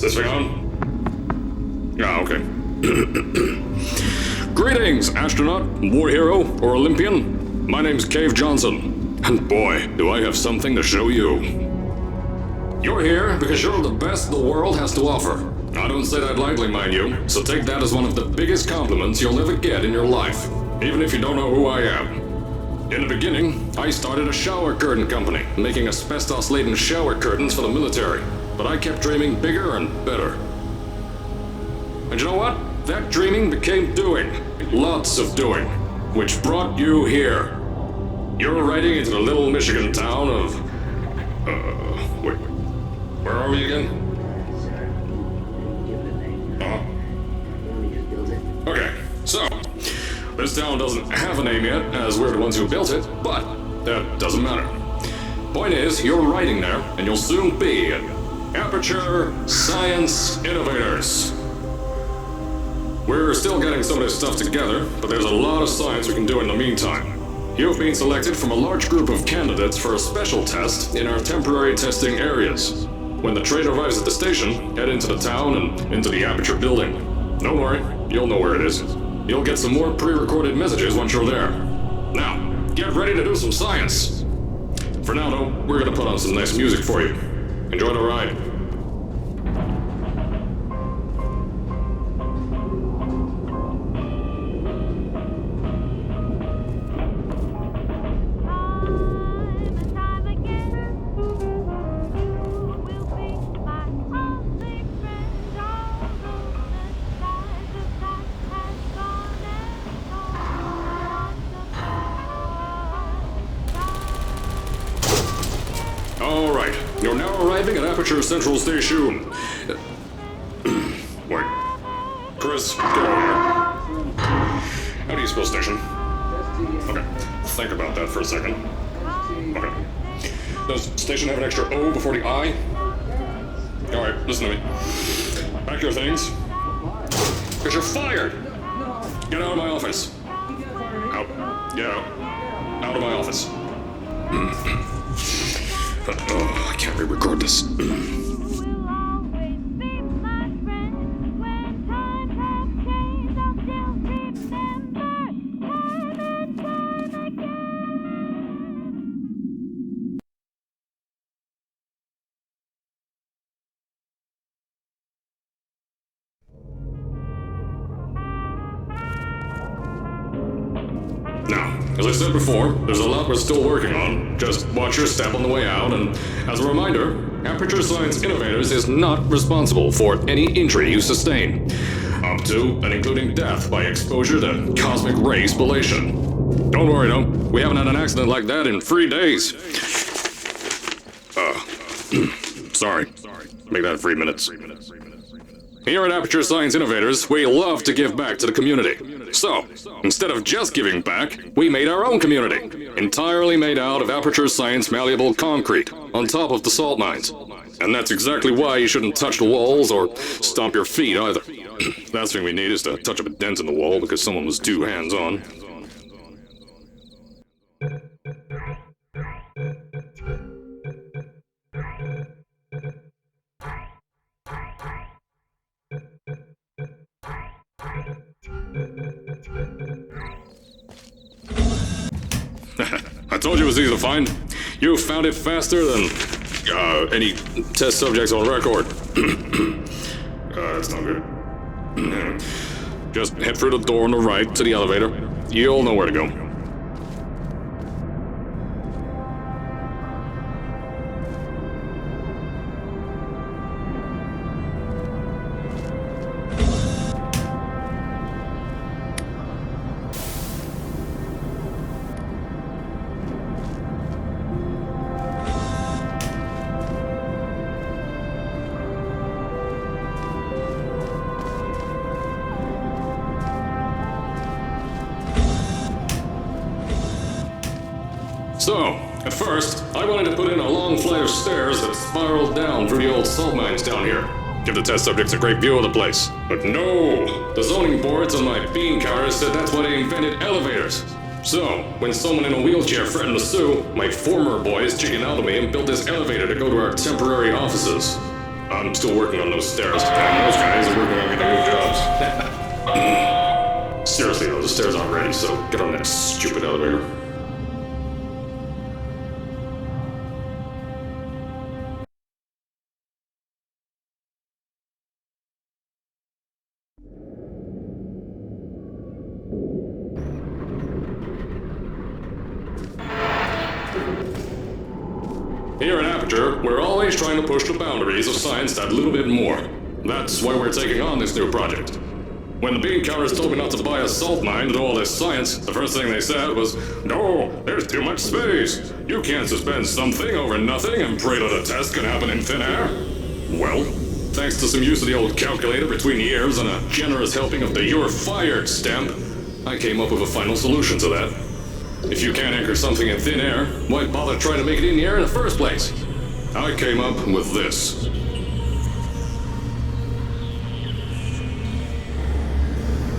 this thing on? Ah, okay. Greetings, astronaut, war hero, or Olympian. My name's Cave Johnson, and boy, do I have something to show you. You're here because you're the best the world has to offer. I don't say that lightly, mind you, so take that as one of the biggest compliments you'll ever get in your life, even if you don't know who I am. In the beginning, I started a shower curtain company, making asbestos-laden shower curtains for the military, but I kept dreaming bigger and better. And you know what? That dreaming became doing. Lots of doing. Which brought you here. You're riding into the little Michigan town of... wait. Where are we again? Okay, so... this town doesn't have a name yet, as we're the ones who built it, but that doesn't matter. Point is, you're riding there, and you'll soon be at Aperture Science Innovators. We're still getting some of this stuff together, but there's a lot of science we can do in the meantime. You've been selected from a large group of candidates for a special test in our temporary testing areas. When the train arrives at the station, head into the town and into the Aperture building. Don't worry, you'll know where it is. You'll get some more pre-recorded messages once you're there. Now, get ready to do some science. For now, though, we're gonna put on some nice music for you. Enjoy the ride. Alright, you're now arriving at Aperture Central Station. Wait. Chris, get over here. How do you spell station? Okay, think about that for a second. Okay. Does station have an extra O before the I? Alright, listen to me. Pack your things. Because you're fired! Get out of my office. Out. Get out. Out of my office. Oh, I can't re-record this. Now, as I said before, there's a lot we're still working on. Just watch your step on the way out, and as a reminder, Aperture Science Innovators is not responsible for any injury you sustain, up to and including death by exposure to cosmic ray spallation. Don't worry though, we haven't had an accident like that in 3 days. Sorry. Make that 3 minutes. Here at Aperture Science Innovators, we love to give back to the community. So, instead of just giving back, we made our own community, entirely made out of Aperture Science malleable concrete, on top of the salt mines. And that's exactly why you shouldn't touch the walls or stomp your feet either. Last thing we need is to touch up a dent in the wall because someone was too hands-on. I told you it was easy to find. You found it faster than any test subjects on record. That's not good. Just head through the door on the right to the elevator. You'll know where to go. So, at first, I wanted to put in a long flight of stairs that spiraled down through the old salt mines down here. Give the test subjects a great view of the place. But no! The zoning boards on my bean counters said that's why they invented elevators. So, when someone in a wheelchair threatened to sue, my former boys chickened out of me and built this elevator to go to our temporary offices. I'm still working on those stairs, and those guys are working on getting new jobs. Seriously though, the stairs aren't ready, so get on that stupid elevator. Here at Aperture, we're always trying to push the boundaries of science that little bit more. That's why we're taking on this new project. When the bean counters told me not to buy a salt mine to do all this science, the first thing they said was, "No, there's too much space. You can't suspend something over nothing and pray that a test can happen in thin air." Well, thanks to some use of the old calculator between the ears and a generous helping of the "you're fired" stamp, I came up with a final solution to that. If you can't anchor something in thin air, why bother trying to make it in the air in the first place? I came up with this.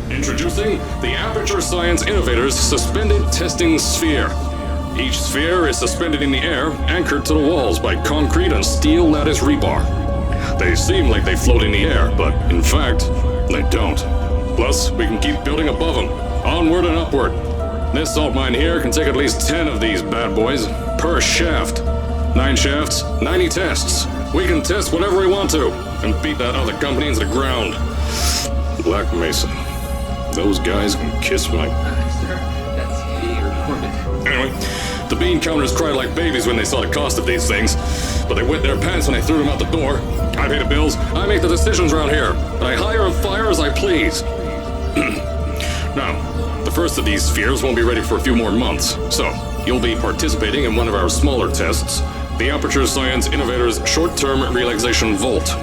Introducing the Aperture Science Innovators Suspended Testing Sphere. Each sphere is suspended in the air, anchored to the walls by concrete and steel lattice rebar. They seem like they float in the air, but in fact, they don't. Plus, we can keep building above them, onward and upward. This salt mine here can take at least 10 of these bad boys per shaft. 9 shafts, 90 tests. We can test whatever we want to and beat that other company into the ground. Black Mesa. Those guys can kiss my... That's being recorded. Anyway, the bean counters cried like babies when they saw the cost of these things, but they wet their pants when I threw them out the door. I pay the bills, I make the decisions around here, and I hire and fire as I please. Now, the first of these spheres won't be ready for a few more months, so you'll be participating in one of our smaller tests, the Aperture Science Innovators Short-Term Relaxation Vault.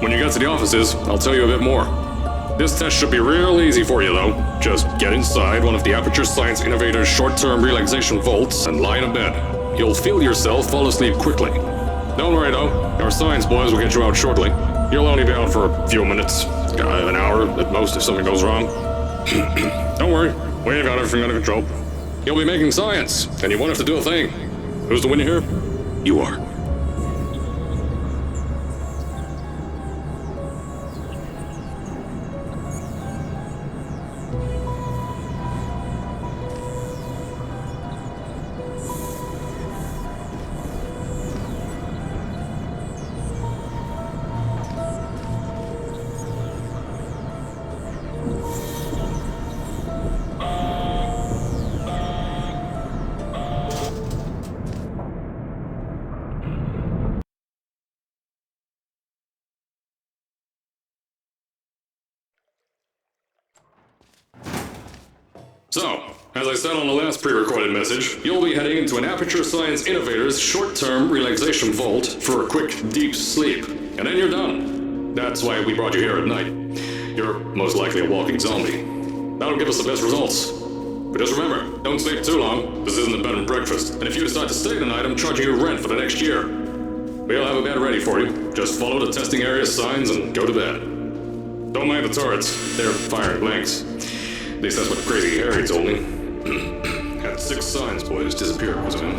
When you get to the offices, I'll tell you a bit more. This test should be real easy for you, though. Just get inside one of the Aperture Science Innovators short-term relaxation vaults and lie in a bed. You'll feel yourself fall asleep quickly. Don't worry, though. Our science boys will get you out shortly. You'll only be out for a few minutes. An hour at most if something goes wrong. Don't worry. We've got everything under control. You'll be making science, and you won't have to do a thing. Who's the winner here? You are. So, as I said on the last pre-recorded message, you'll be heading into an Aperture Science Innovators short-term relaxation vault for a quick, deep sleep. And then you're done. That's why we brought you here at night. You're most likely a walking zombie. That'll give us the best results. But just remember, don't sleep too long. This isn't a bed and breakfast. And if you decide to stay tonight, I'm charging you rent for the next year. We'll have a bed ready for you. Just follow the testing area signs and go to bed. Don't mind the turrets. They're firing blanks. At least that's what Crazy Harry told me. Had 6 science boys disappear because of him.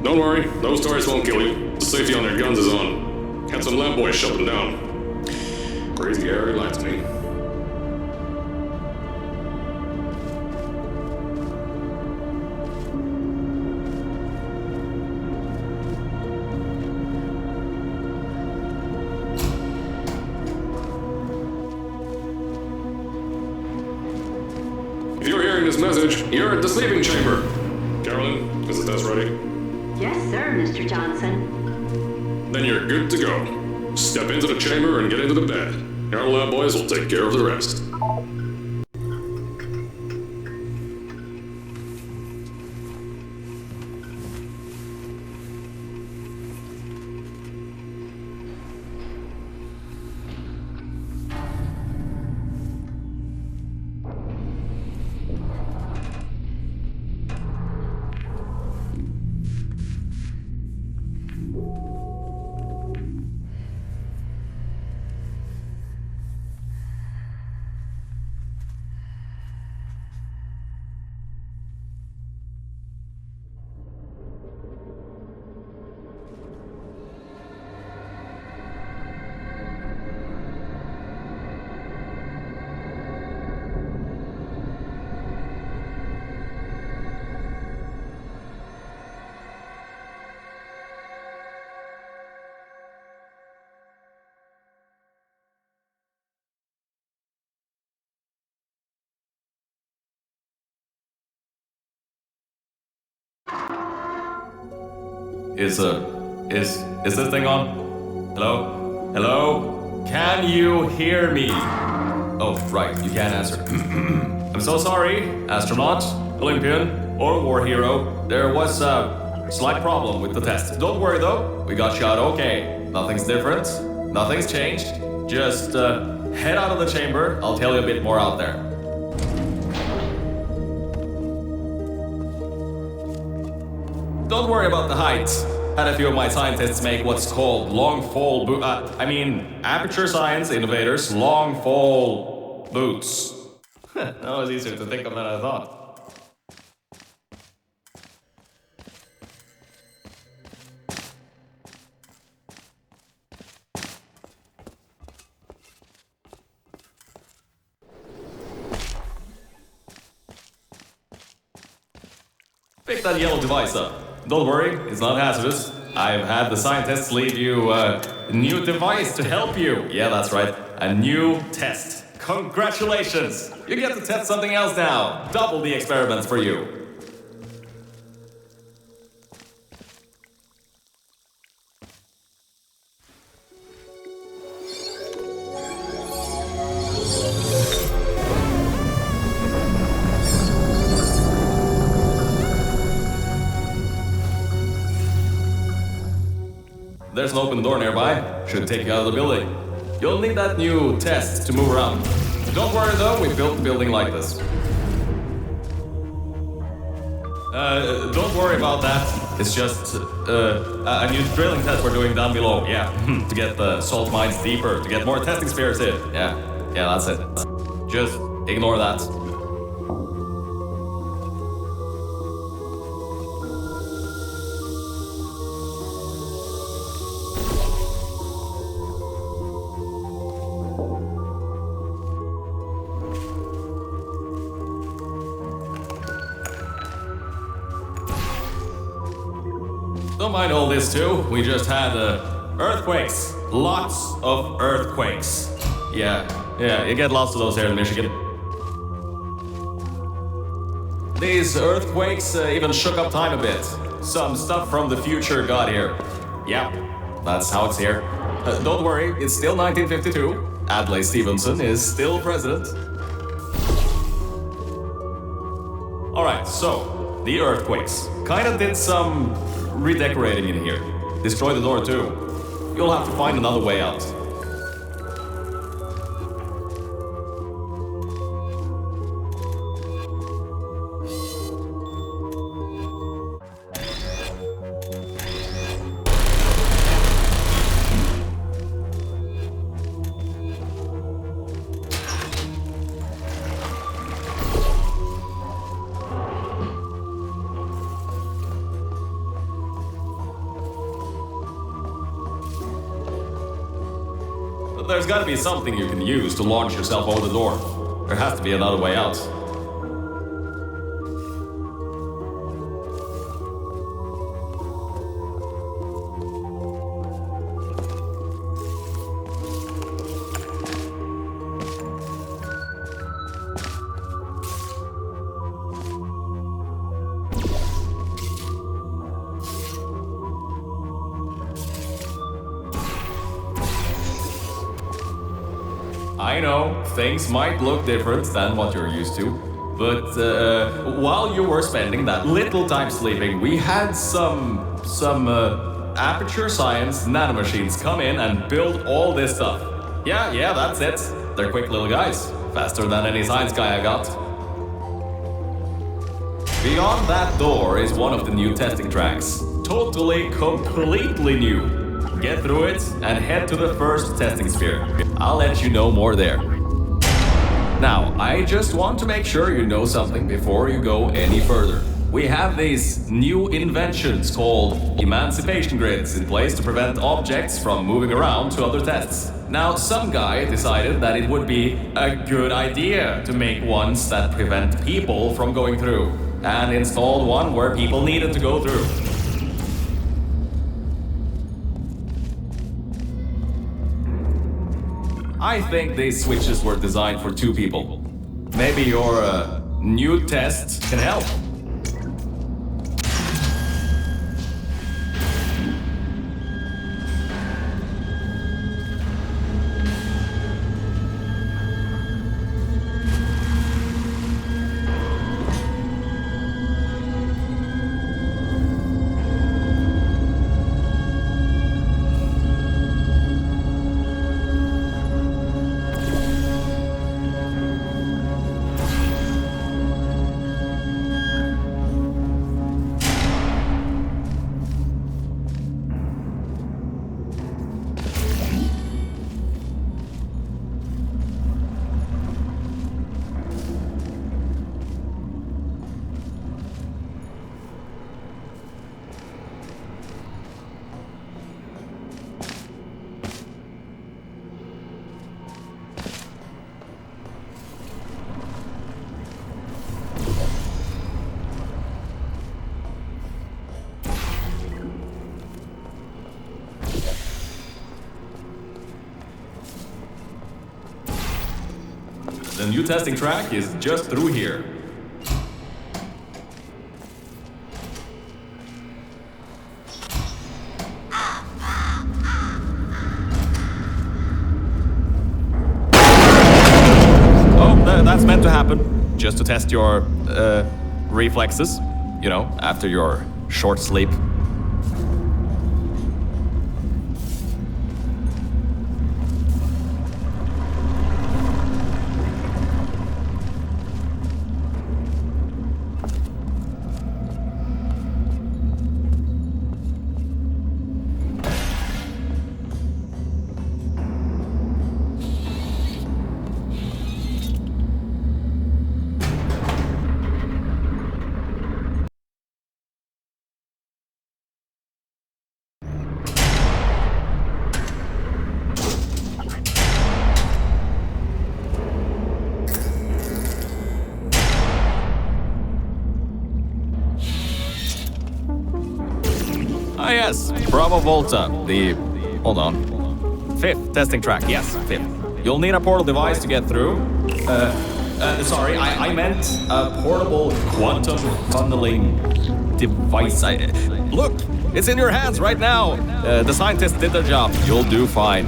Don't worry, those turrets won't kill you. The safety on their guns is on. Had some lab boys shut them down. Crazy Harry lied to me. previous message, you're at the sleeping chamber. Carolyn, is the test ready? Yes, sir, Mr. Johnson. Then you're good to go. Step into the chamber and get into the bed. Our lab boys will take care of the rest. Is this thing on? Hello? Hello? Can you hear me? Oh, right, you can't answer. I'm so sorry, astronaut, Olympian, or war hero. There was a slight problem with the test. Don't worry though, we got shot okay. Nothing's different, nothing's changed. Just head out of the chamber, I'll tell you a bit more out there. Don't worry about the height. Had a few of my scientists make what's called aperture science innovators long fall boots. That was easier to think of than I thought. Pick that yellow device up. Don't worry, it's not hazardous. I've had the scientists leave you a new device to help you. Yeah, that's right. A new test. Congratulations! You get to test something else now. Double the experiments for you. There's an open door nearby. Should take you out of the building. You'll need that new test to move around. Don't worry though, we built the building like this. Don't worry about that. It's just a new drilling test we're doing down below. Yeah, to get the salt mines deeper, to get more testing spheres in. Yeah, that's it. Just ignore that. Don't mind all this too, we just had earthquakes. Lots of earthquakes. Yeah, you get lots of those here in Michigan. These earthquakes even shook up time a bit. Some stuff from the future got here. Yeah, that's how it's here. Don't worry, it's still 1952. Adlai Stevenson is still president. Alright, so, the earthquakes. Kinda did some redecorating in here. Destroy the door too. You'll have to find another way out. There's gotta be something you can use to launch yourself over the door. There has to be another way out. I know things might look different than what you're used to, but while you were spending that little time sleeping, we had some aperture science nanomachines come in and build all this stuff. Yeah, that's it. They're quick little guys, faster than any science guy I got. Beyond that door is one of the new testing tracks. Totally, completely new. Get through it and head to the first testing sphere. I'll let you know more there. Now, I just want to make sure you know something before you go any further. We have these new inventions called emancipation grids in place to prevent objects from moving around to other tests. Now, some guy decided that it would be a good idea to make ones that prevent people from going through, and installed one where people needed to go through. I think these switches were designed for 2 people. Maybe your new test can help. The new testing track is just through here. Oh, that's meant to happen. Just to test your reflexes, you know, after your short sleep. Ah yes, Bravo Volta, hold on, 5th testing track, yes, 5th. You'll need a portal device to get through. Sorry, I meant a portable quantum tunneling device. Look, it's in your hands right now. The scientists did their job. You'll do fine.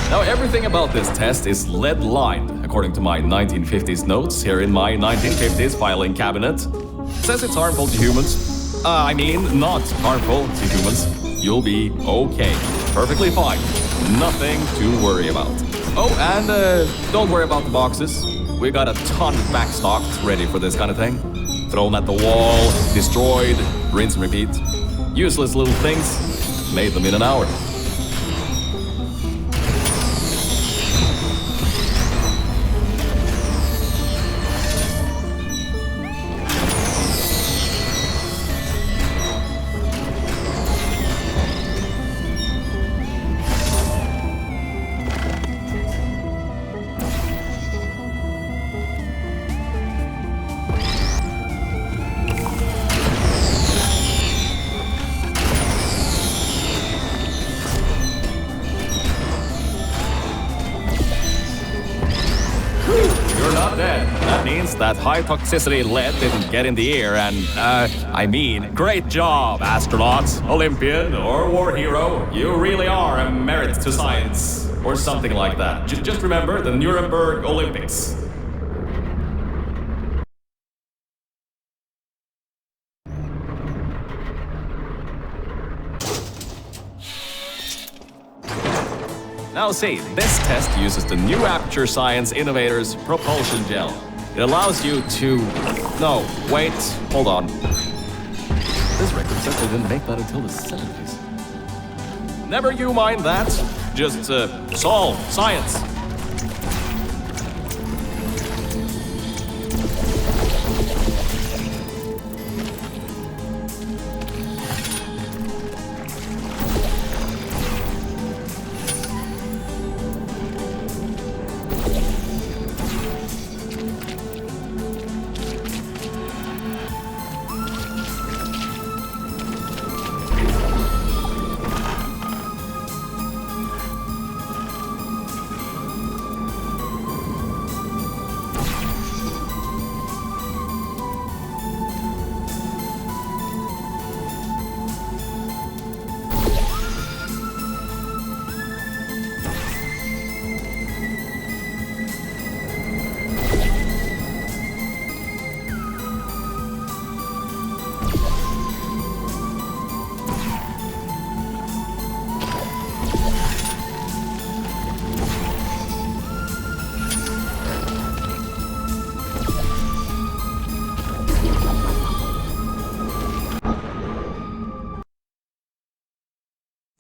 Now, everything about this test is lead-lined, according to my 1950s notes here in my 1950s filing cabinet. Says it's harmful to humans. I mean, not harmful to humans. You'll be okay. Perfectly fine. Nothing to worry about. Oh, and don't worry about the boxes. We got a ton backstocked, ready for this kind of thing. Thrown at the wall, destroyed, rinse and repeat. Useless little things, made them in an hour. That high toxicity lead didn't get in the air and, I mean, great job, astronaut, Olympian, or war hero. You really are a merit to science, or something like that. Just remember the Nuremberg Olympics. Now see, this test uses the new Aperture Science Innovators propulsion gel. It allows you to... No, wait, hold on. This record says they didn't make that until the 70s. Never you mind that. Just, solve science.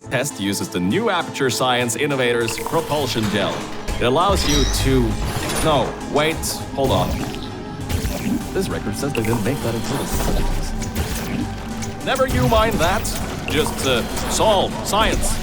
Test uses the new Aperture Science Innovators propulsion gel. It allows you to... No, wait, hold on. This record says they didn't make that until the 70s. Never you mind that. Just, solve science.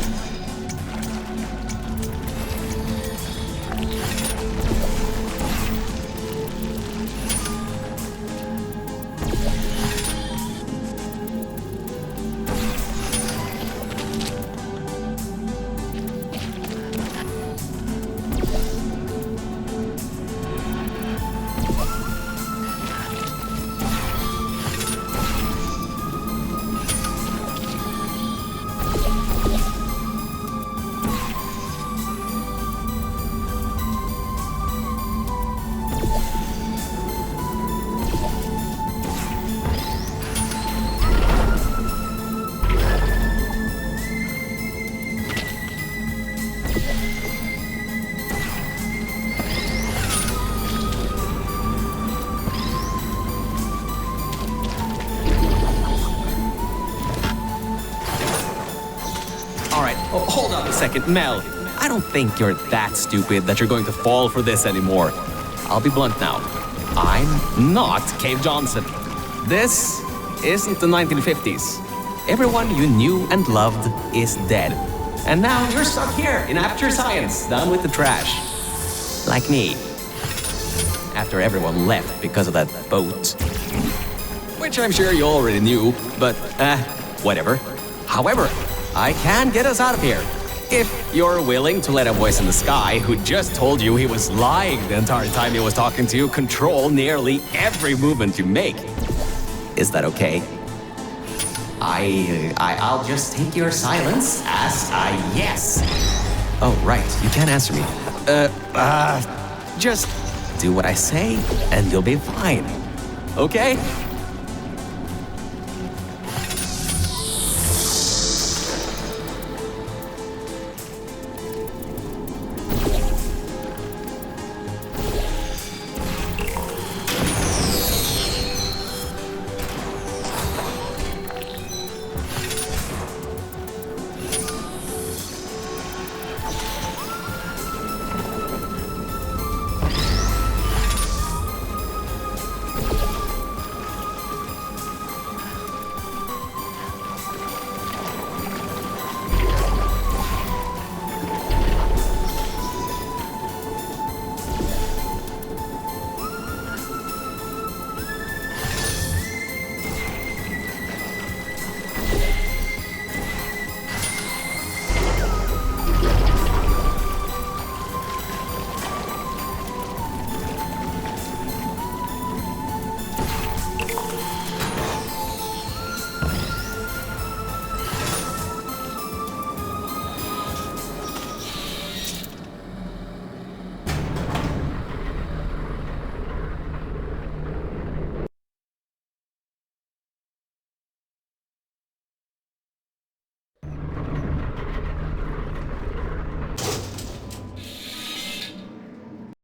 Hold on a second, Mel. I don't think you're that stupid that you're going to fall for this anymore. I'll be blunt now. I'm not Cave Johnson. This isn't the 1950s. Everyone you knew and loved is dead. And now you're stuck here in Aperture Science, down with the trash. Like me. After everyone left because of that boat. Which I'm sure you already knew, but, whatever. However, I can get us out of here. If you're willing to let a voice in the sky who just told you he was lying the entire time he was talking to you control nearly every movement you make. Is that okay? I'll just take your silence as a yes. Oh, right. You can't answer me. Just do what I say, and you'll be fine. Okay?